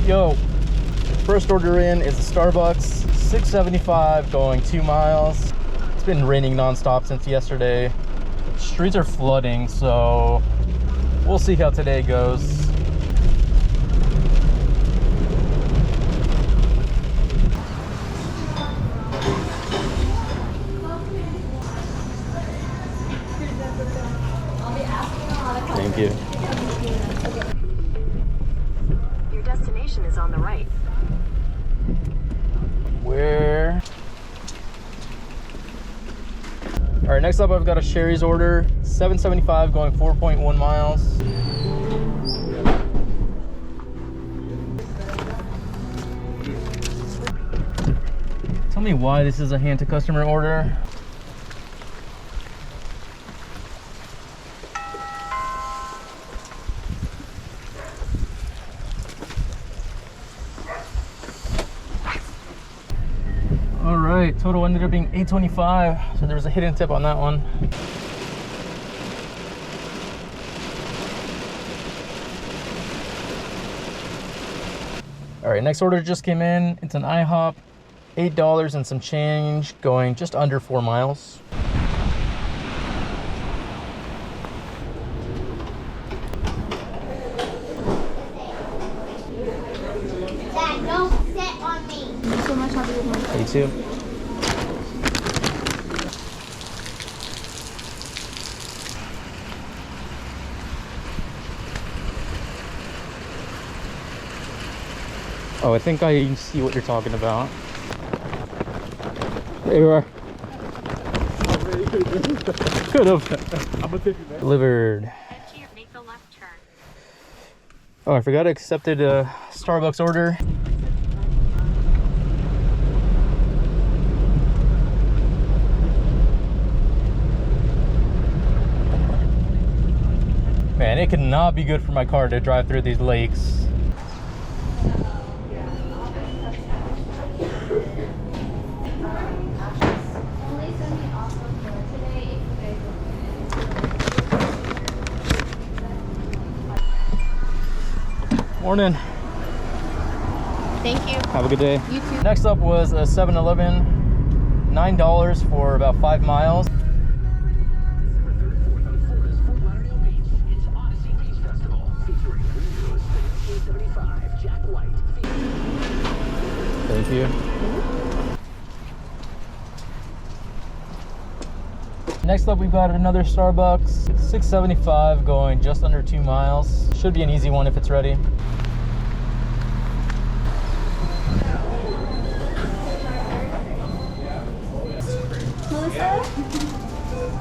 Yo, first order in is a Starbucks, $6.75 going 2 miles. It's been raining nonstop since yesterday. Streets are flooding, so we'll see how today goes. Thank you. Your destination is on the right. Where? All right, next up I've got a Sherry's order, $7.75 going 4.1 miles. Tell me why this is a hand to customer order. All right, total ended up being $8.25, so there was a hidden tip on that one. All right, next order just came in. It's an IHOP, $8 and some change, going just under 4 miles. Dad, don't sit on me. Thank you so much. Have a good one. You too. Oh, I think I see what you're talking about. There you are. Could have. I'm gonna take you back. Delivered. Make the left turn. Oh, I forgot I accepted a Starbucks order. Man, it could not be good for my car to drive through these lakes. Morning. Thank you. Have a good day. You too. Next up was a 7-Eleven, $9 for about 5 miles. Thank you. Next up, we've got another Starbucks, $6.75 going just under 2 miles. Should be an easy one if it's ready.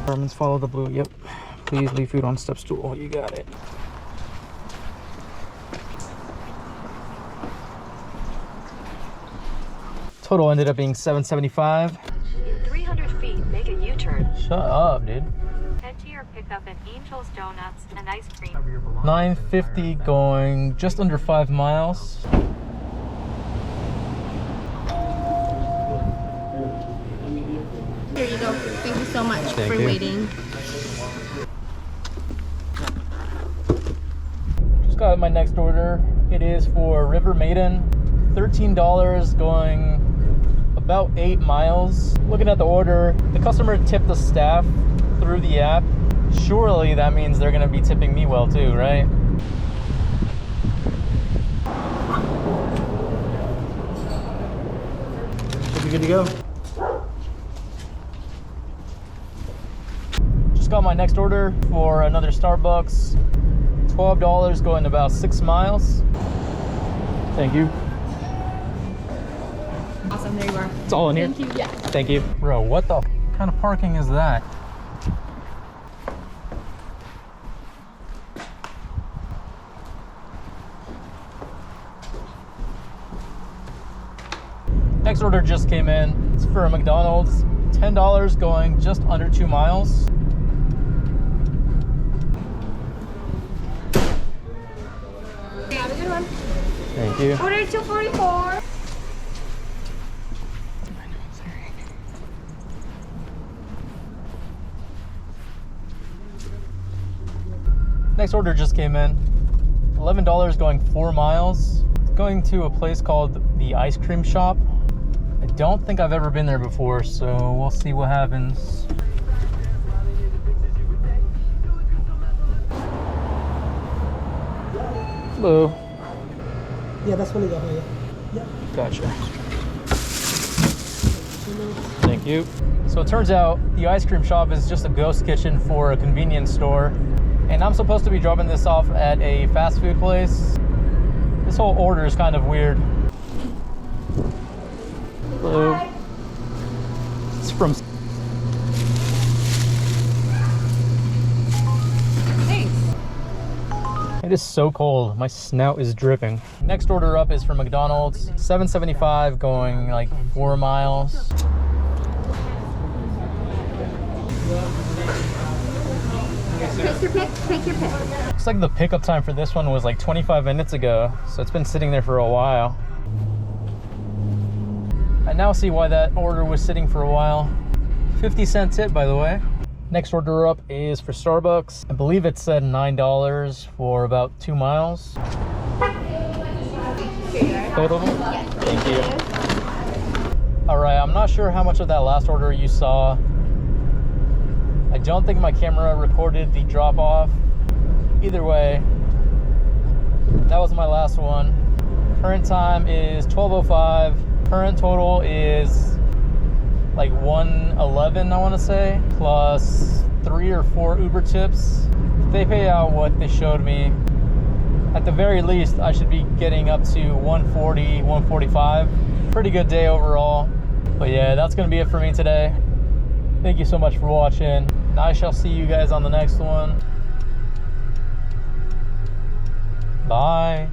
Departments follow the blue. Yep. Please leave food on step stool. You got it. Total ended up being $7.75. In 300 feet, make a U-turn. Shut up, dude. Head to your pickup at Angel's Donuts and Ice Cream. $9.50 going just under 5 miles. Here you go. Thank you so much Thank for you. waiting. Just got my next order. It is for River Maiden, $13 going about 8 miles. Looking at the order, the customer tipped the staff through the app. Surely that means they're gonna be tipping me well too, right? Should be good to go. Just got my next order for another Starbucks, $12 going about 6 miles. Thank you. Awesome. There you are. It's all in here. Thank you. Yeah. Thank you. Bro, what the kind of parking is that? Next order just came in. It's for a McDonald's. $10 going just under 2 miles. Have a good one. Thank you. Order 244. Next order just came in. $11 going 4 miles. It's going to a place called the Ice Cream Shop. I don't think I've ever been there before, so we'll see what happens. Hello. Yeah, that's one of the yeah. Yep. Gotcha. Thank you. So it turns out the ice cream shop is just a ghost kitchen for a convenience store. And I'm supposed to be dropping this off at a fast food place. This whole order is kind of weird. Hello. It's from... It is so cold. My snout is dripping. Next order up is from McDonald's. $7.75 going like 4 miles. Take your pick. Take your pick. Looks like the pickup time for this one was like 25 minutes ago. So it's been sitting there for a while. I now see why that order was sitting for a while. 50-cent tip, by the way. Next order up is for Starbucks. I believe it said $9 for about 2 miles. Both of them? Yes. Thank you. All right, I'm not sure how much of that last order you saw. I don't think my camera recorded the drop off. Either way, that was my last one. Current time is 12:05. Current total is like 111, I want to say, plus 3 or 4 Uber tips. If they pay out what they showed me, at the very least I should be getting up to 140, 145. Pretty good day overall. But yeah, that's gonna be it for me today. Thank you so much for watching. I shall see you guys on the next one. Bye.